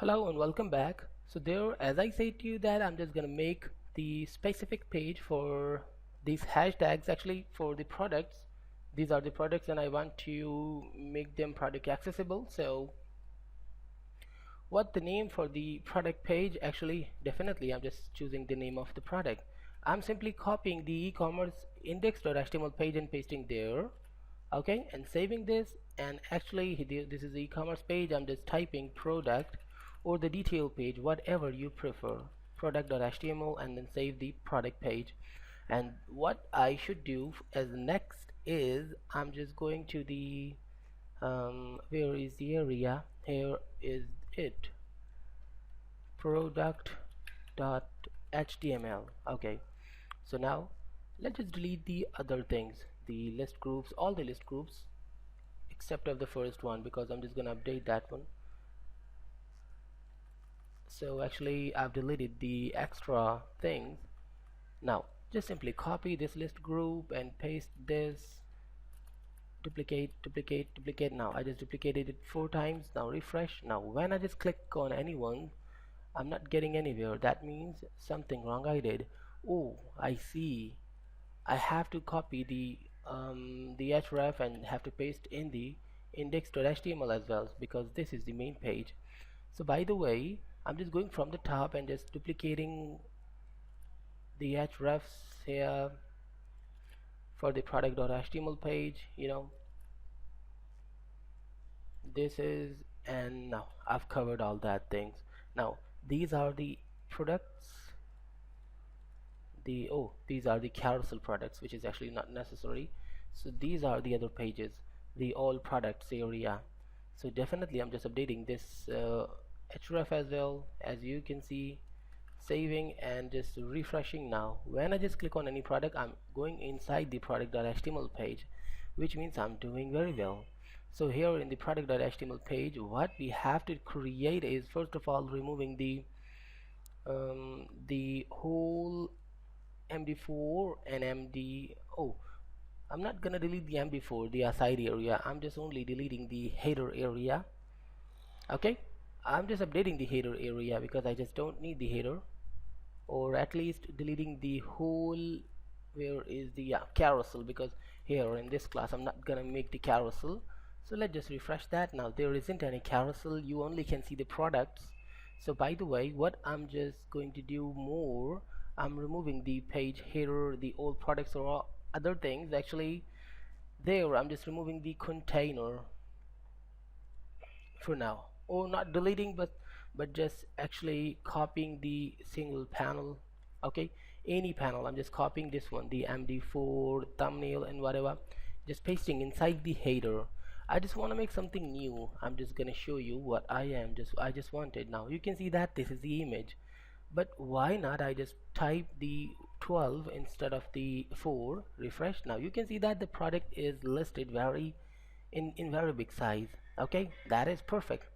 Hello and welcome back. So there, as I said to you that I'm just gonna make the specific page for these hashtags actually for the products. These are the products and I want to make them product accessible. So what the name for the product page actually definitely I'm just choosing the name of the product. I'm simply copying the e-commerce index.html page and pasting there. Okay, and saving this, and actually this is the e-commerce page. I'm just typing product or the detail page, whatever you prefer, product.html, and then save the product page. And what I should do as next is I'm just going to the where is the area? Here is it, product.html. Okay, so now let's just delete the other things, the list groups, all the list groups except of the first one, because I'm just gonna update that one. So actually I've deleted the extra things. Now just simply copy this list group and paste this, duplicate. Now I just duplicated it 4 times. Now refresh. Now when I just click on anyone, I'm not getting anywhere. That means something wrong I did. Oh, I see. I have to copy the href and have to paste in the index.html as well, because this is the main page. So by the way, I'm just going from the top and just duplicating the hrefs here for the product.html page. This is, and now I've covered all that things. Now these are the products, these are the carousel products, which is actually not necessary. So these are the other pages, the all products area. So definitely I'm just updating this href as well, as you can see, saving and just refreshing. Now when I just click on any product, I'm going inside the product.html page, which means I'm doing very well. So here in the product.html page, what we have to create is, first of all, removing the whole MD4 and MD. Oh, I'm not gonna delete the MD4, the aside area. I'm just only deleting the header area. Okay, I'm just updating the header area because I just don't need the header, or at least deleting the whole, where is the, yeah, carousel, because here in this class I'm not gonna make the carousel. So let's just refresh that. Now there isn't any carousel, you only can see the products. So by the way, what I'm just going to do more, I'm removing the page header, the old products or other things. Actually there I'm just removing the container for now, or not deleting, but just actually copying the single panel. Okay, any panel, I'm just copying this one, the MD4 thumbnail and whatever, just pasting inside the header. I just want to make something new. I'm just gonna show you what I just wanted. Now you can see that this is the image, but why not I just type the 12 instead of the 4, refresh. Now you can see that the product is listed very in very big size. Okay, that is perfect.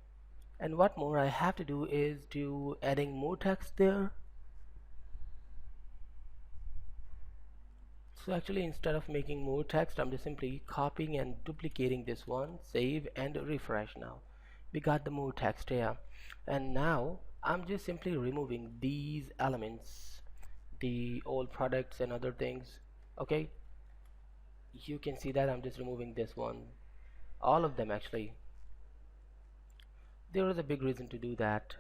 And what more I have to do is to adding more text there. So actually instead of making more text, I'm just simply copying and duplicating this one, save and refresh. Now we got the more text here, and now I'm just simply removing these elements, the old products and other things. Okay, you can see that I'm just removing this one, all of them actually. There is a big reason to do that.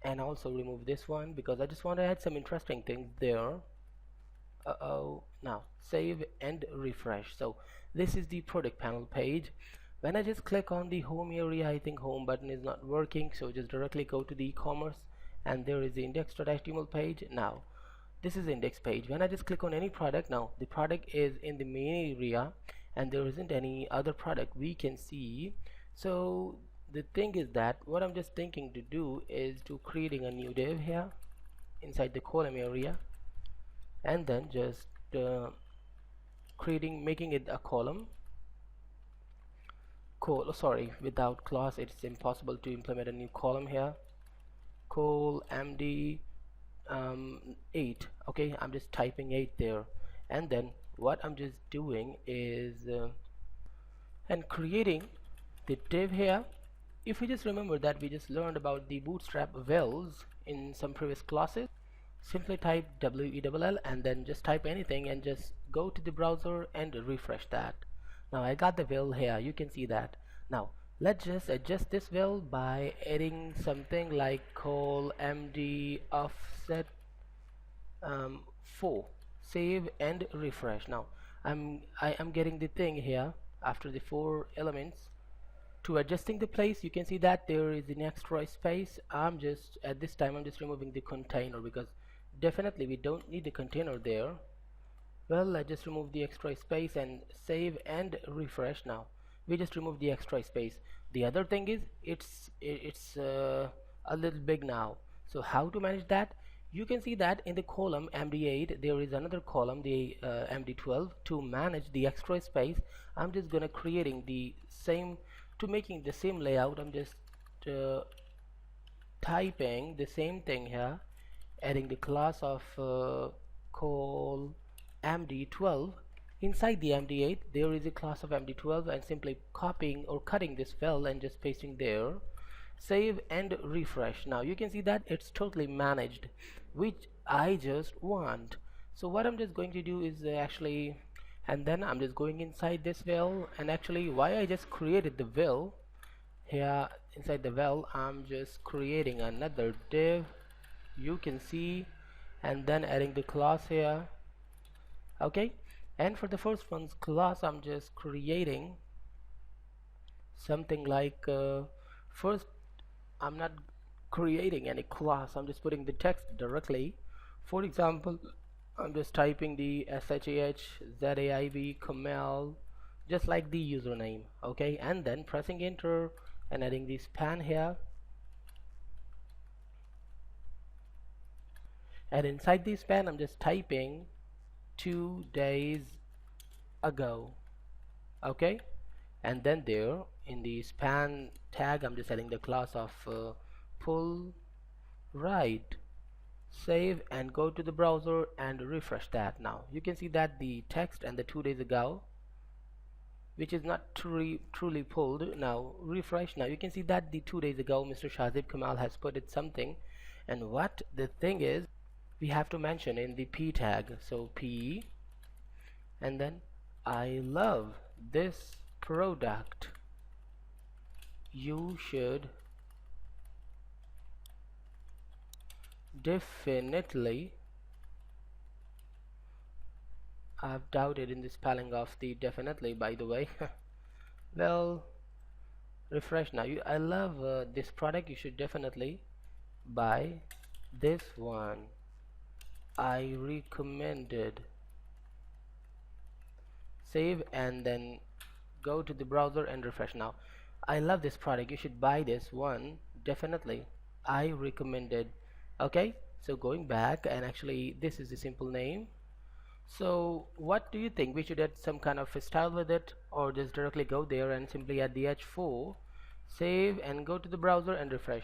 And also remove this one because I just want to add some interesting things there. Now save and refresh. So this is the product panel page. When I just click on the home area, I think home button is not working, so just directly go to the e-commerce, and there is the index.html page. Now this is the index page. When I just click on any product, now the product is in the main area and there isn't any other product we can see. So the thing is that what I'm just thinking to do is to creating a new div here inside the column area, and then just making it a column. Sorry, without class it's impossible to implement a new column here. Col md 8. Okay, I'm just typing 8 there, and then what I'm just doing is and creating the div here, if we just remember that we just learned about the bootstrap wells in some previous classes, simply type WELL and then just type anything and just go to the browser and refresh that. Now I got the well here, you can see that. Now let's just adjust this well by adding something like call MD offset 4. Save and refresh. Now I am getting the thing here after the 4 elements. To adjusting the place, you can see that there is an extra space. I'm just at this time I'm just removing the container because definitely we don't need the container there. Well, I just remove the extra space and save and refresh. Now we just remove the extra space. The other thing is it's a little big now. So how to manage that? You can see that in the column MD8 there is another column, the MD12. To manage the extra space, I'm just gonna creating the same, to making the same layout. I'm just typing the same thing here, adding the class of call MD12. Inside the MD8 there is a class of MD12 and simply copying or cutting this file and just pasting there. Save and refresh. Now you can see that it's totally managed, which I just want. So what I'm just going to do is actually, and then I'm just going inside this well, and actually why I just created the well here. Inside the well I'm just creating another div, you can see, and then adding the class here. Okay, and for the first one's class I'm just creating something like first I'm not creating any class, I'm just putting the text directly. For example, I'm just typing the SHAH Kamal, just like the username. Okay, and then pressing enter and adding the span here, and inside the span I'm just typing 2 days ago. Okay, and then there in the span tag I'm just adding the class of pull right. Save and go to the browser and refresh that. Now you can see that the text and the 2 days ago, which is not truly pulled. Now refresh. Now you can see that the 2 days ago Mr. Shahzib Kamal has put it something, and what the thing is we have to mention in the P tag. So P, and then I love this product, you should definitely, I've doubted in the spelling of the definitely, by the way. Well, refresh. Now I love this product, you should definitely buy this one, I recommended. Save and then go to the browser and refresh. Now I love this product, you should buy this one, definitely, I recommended. Okay, so going back, and actually this is the simple name. So what do you think, we should add some kind of a style with it, or just directly go there and simply add the H4, save and go to the browser and refresh.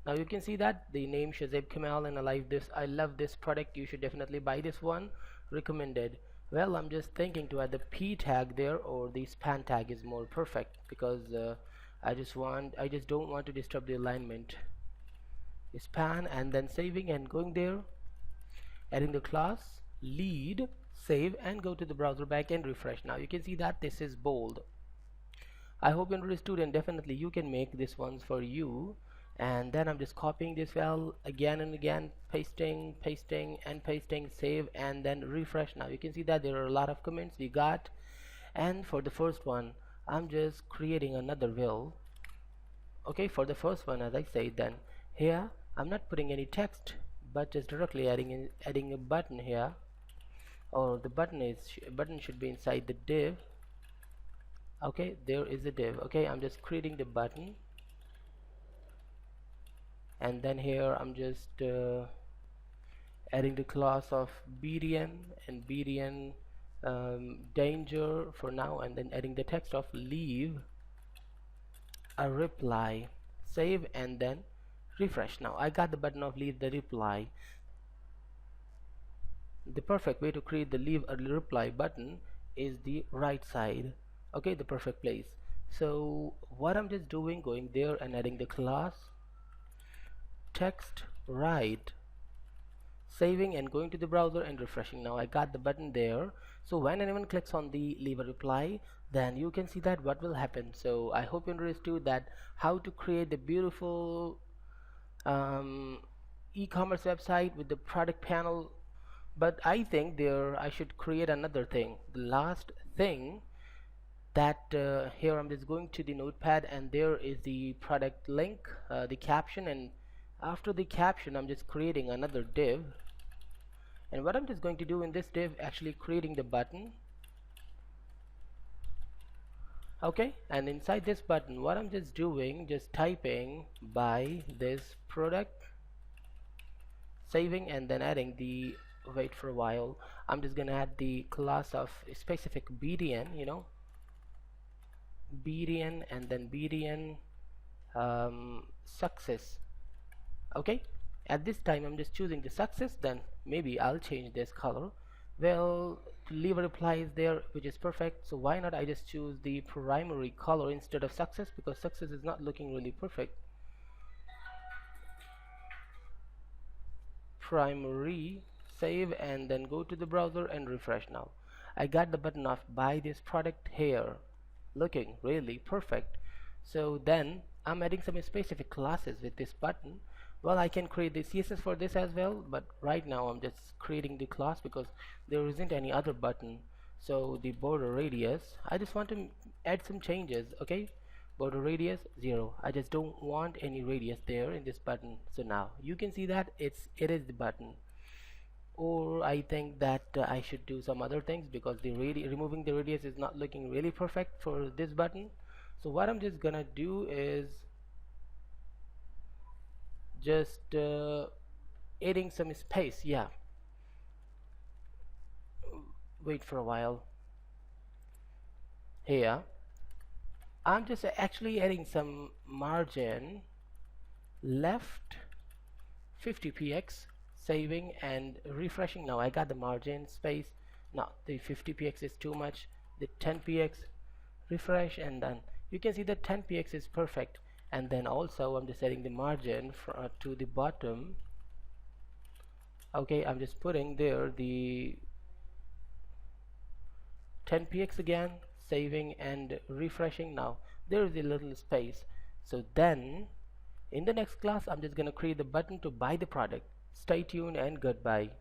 Now you can see that the name Shahzib Kamal, and I love this product, you should definitely buy this one, recommended. Well, I'm just thinking to add the P tag there, or the span tag is more perfect, because I just don't want to disturb the alignment. Span, and then saving and going there, adding the class lead, save and go to the browser back and refresh. Now you can see that this is bold. I hope you understood, and definitely you can make this ones for you. And then I'm just copying this file again and again, pasting and pasting, save and then refresh. Now you can see that there are a lot of comments we got, and for the first one I'm just creating another will. Okay, for the first one, as I said, then here I'm not putting any text, but just directly adding a button here, or the button should be inside the div. Okay, there is a div. Okay, I'm just creating the button, and then here I'm just adding the class of BDN and BDN danger for now, and then adding the text of leave a reply. Save and then refresh. Now I got the button of leave the reply. The perfect way to create the leave a reply button is the right side. Okay, the perfect place. So what I'm just doing, going there and adding the class text right, saving and going to the browser and refreshing. Now I got the button there, so when anyone clicks on the leave a reply, then you can see that what will happen. So I hope you understood that how to create a beautiful um, e-commerce website with the product panel. But I think there I should create another thing, the last thing, that here I'm just going to the notepad and there is the product link, the caption, and after the caption I'm just creating another div. And what I'm just going to do in this div, actually creating the button. Okay, and inside this button what I'm just doing, just typing buy this product, saving and then adding the, wait for a while, I'm just gonna add the class of specific BDN, BDN, and then BDN success. Okay, at this time I'm just choosing the success, then maybe I'll change this color. Well, leave a reply is there, which is perfect, so why not I just choose the primary color instead of success, because success is not looking really perfect. Primary, save and then go to the browser and refresh. Now I got the button of buy this product here, looking really perfect. So then I'm adding some specific classes with this button. Well, I can create the CSS for this as well, but right now I'm just creating the class because there isn't any other button. So the border radius, I just want to add some changes. Okay, border radius 0, I just don't want any radius there in this button. So now you can see that it is the button. Or I think that I should do some other things because the removing the radius is not looking really perfect for this button. So what I'm just gonna do is just adding some space. Yeah, wait for a while. Here I'm just actually adding some margin left 50px, saving and refreshing. Now I got the margin space. Now the 50px is too much, the 10px, refresh, and then you can see that 10px is perfect. And then also I'm just setting the margin to the bottom. Okay, I'm just putting there the 10px again, saving and refreshing. Now there is a little space. So then in the next class I'm just gonna create the button to buy the product. Stay tuned and goodbye.